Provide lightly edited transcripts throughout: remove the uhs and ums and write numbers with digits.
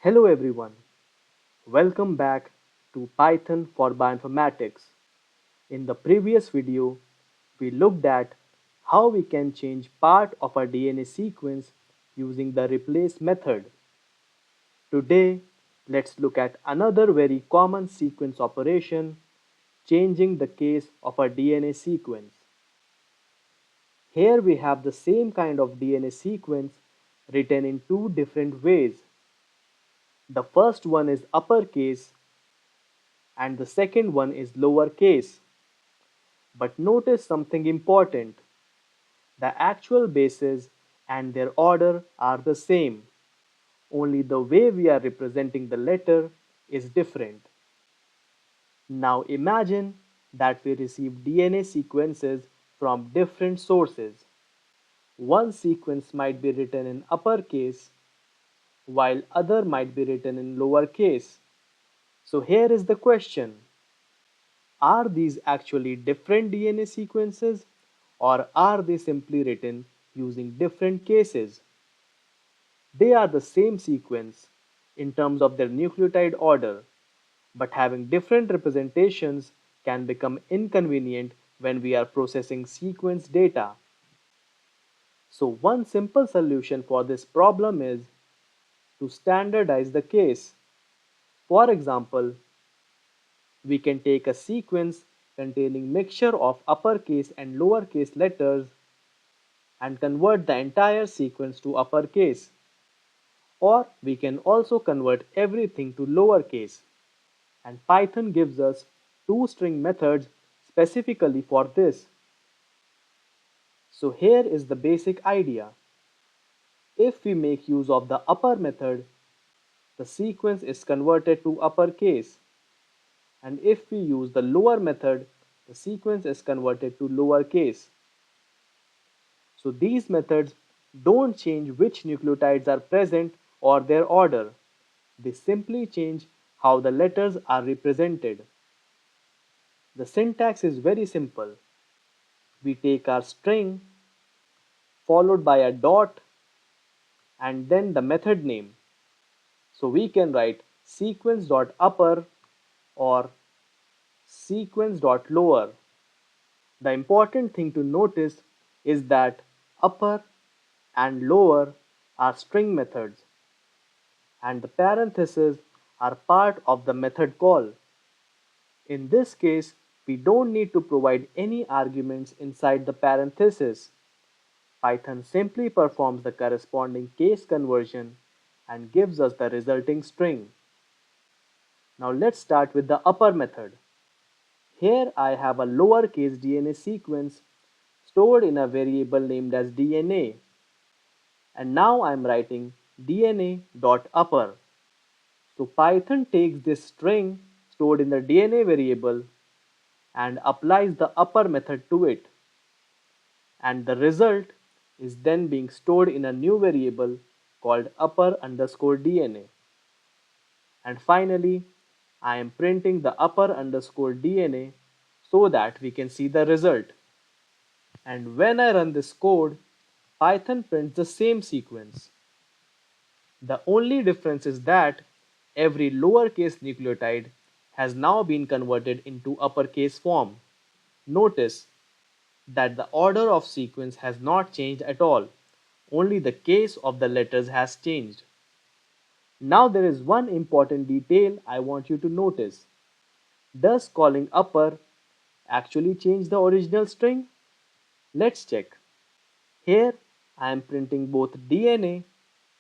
Hello everyone, welcome back to Python for Bioinformatics. In the previous video, we looked at how we can change part of our DNA sequence using the replace method. Today, let's look at another very common sequence operation, changing the case of our DNA sequence. Here we have the same kind of DNA sequence written in two different ways. The first one is uppercase and the second one is lowercase. But notice something important. The actual bases and their order are the same, only the way we are representing the letter is different. Now imagine that we receive DNA sequences from different sources. One sequence might be written in uppercase, while other might be written in lowercase. So here is the question. Are these actually different DNA sequences or are they simply written using different cases? They are the same sequence in terms of their nucleotide order, but having different representations can become inconvenient when we are processing sequence data. So one simple solution for this problem is to standardize the case. For example, we can take a sequence containing mixture of uppercase and lowercase letters and convert the entire sequence to uppercase. Or we can also convert everything to lowercase. And Python gives us two string methods specifically for this. So here is the basic idea. If we make use of the upper method, the sequence is converted to uppercase. And if we use the lower method, the sequence is converted to lowercase. So these methods don't change which nucleotides are present or their order. They simply change how the letters are represented. The syntax is very simple. We take our string followed by a dot and then the method name. So we can write sequence.upper or sequence.lower. The important thing to notice is that upper and lower are string methods and the parentheses are part of the method call. In this case, we don't need to provide any arguments inside the parenthesis. Python simply performs the corresponding case conversion and gives us the resulting string. Now let's start with the upper method. Here I have a lowercase DNA sequence stored in a variable named as DNA. And now I'm writing dna.upper. So Python takes this string stored in the DNA variable and applies the upper method to it. And the result is then being stored in a new variable called upper underscore DNA. And finally, I am printing the upper underscore DNA so that we can see the result. And when I run this code, Python prints the same sequence. The only difference is that every lowercase nucleotide has now been converted into uppercase form. Notice that the order of sequence has not changed at all, only the case of the letters has changed. Now there is one important detail I want you to notice. Does calling upper actually change the original string? Let's check. Here I am printing both DNA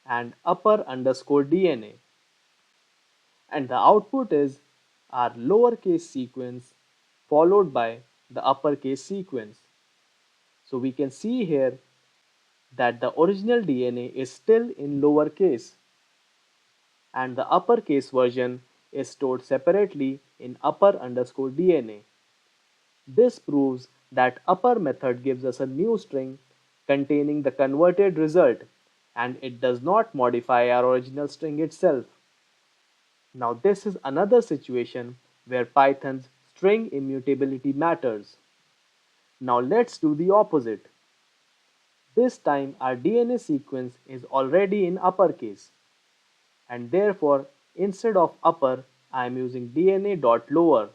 and upper underscore DNA. And the output is our lowercase sequence followed by the uppercase sequence. So we can see here that the original DNA is still in lowercase and the uppercase version is stored separately in upper underscore DNA. This proves that upper method gives us a new string containing the converted result and it does not modify our original string itself. Now this is another situation where Python's string immutability matters. Now let's do the opposite. This time our DNA sequence is already in uppercase. and therefore instead of upper I am using DNA.lower,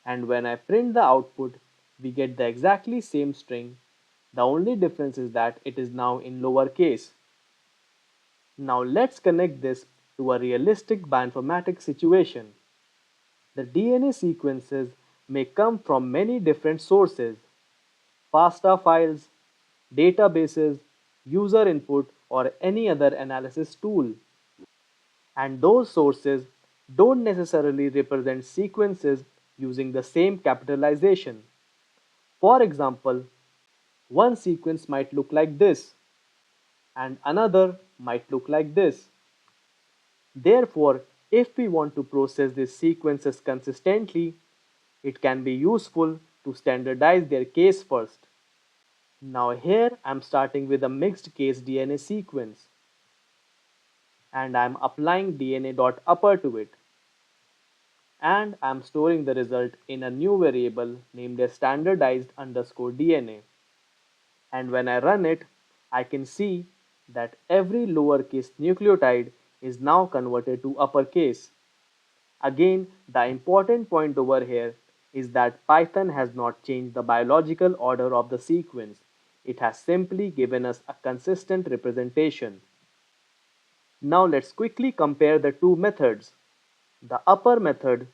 and when I print the output we get the exactly same string. The only difference is that it is now in lowercase. Now let's connect this to a realistic bioinformatics situation. The DNA sequences may come from many different sources: FASTA files, databases, user input, or any other analysis tool. And those sources don't necessarily represent sequences using the same capitalization. For example, one sequence might look like this, and another might look like this. Therefore, if we want to process these sequences consistently, it can be useful to standardize their case first. Now here I'm starting with a mixed case DNA sequence and I'm applying DNA.upper to it, and I'm storing the result in a new variable named as standardized underscore DNA. And when I run it, I can see that every lowercase nucleotide is now converted to uppercase. Again, the important point over here is that Python has not changed the biological order of the sequence. It has simply given us a consistent representation. Now let's quickly compare the two methods. The upper method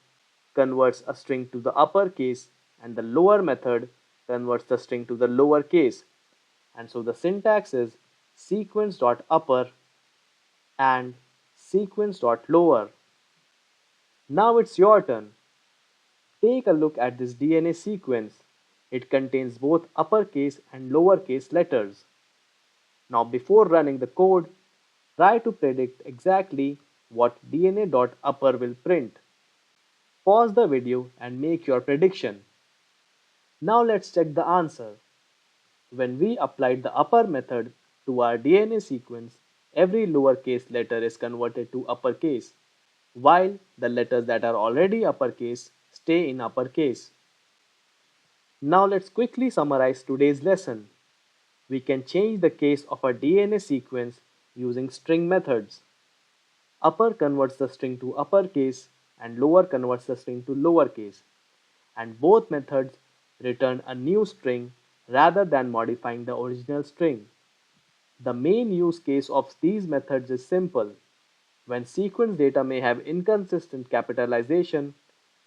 converts a string to the uppercase and the lower method converts the string to the lower case. And so the syntax is sequence.upper and sequence.lower. Now it's your turn. Take a look at this DNA sequence. It contains both uppercase and lowercase letters. Now before running the code, try to predict exactly what DNA.upper will print. Pause the video and make your prediction. Now let's check the answer. When we applied the upper method to our DNA sequence, every lowercase letter is converted to uppercase, while the letters that are already uppercase stay in uppercase. Now let's quickly summarize today's lesson. We can change the case of a DNA sequence using string methods. Upper converts the string to uppercase and lower converts the string to lowercase, and both methods return a new string rather than modifying the original string. The main use case of these methods is simple. When sequence data may have inconsistent capitalization,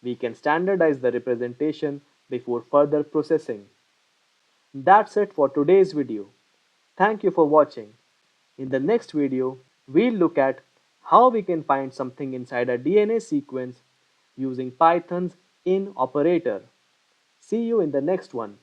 we can standardize the representation before further processing. That's it for today's video. Thank you for watching. In the next video, we'll look at how we can find something inside a DNA sequence using Python's in operator. See you in the next one.